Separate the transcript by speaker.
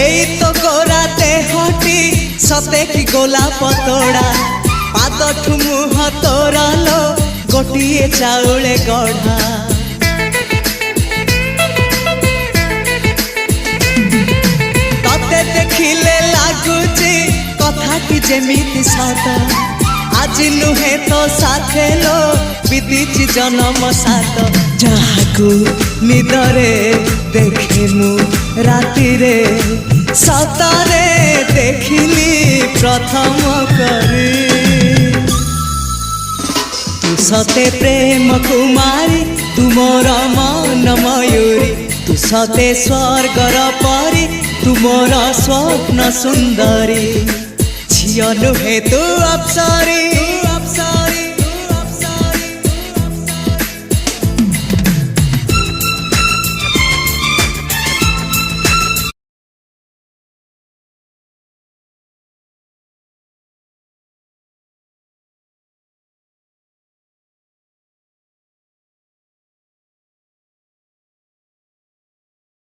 Speaker 1: এই তো গোরাতে হটি সতে কি গোলাপ তোড়া পাদঠু মুহ তোরালো গোটিয়ে চাউলে গড়া ততে দেখিলে লাগুছি কথাটি যেমিতি সত আজি নুহে তো সাথে লো বিতিছি জনম সাত যাহাকু নিদরে দেখে মু রাতিরে সতরে দেখিলি প্রথম করে তু সতে প্রেম কুমারী তুমর মন ময়ূরী তু সতে স্বর্গর পরি তুমর স্বপ্ন সুন্দরী ঝিও নুহে তু অপ্সরী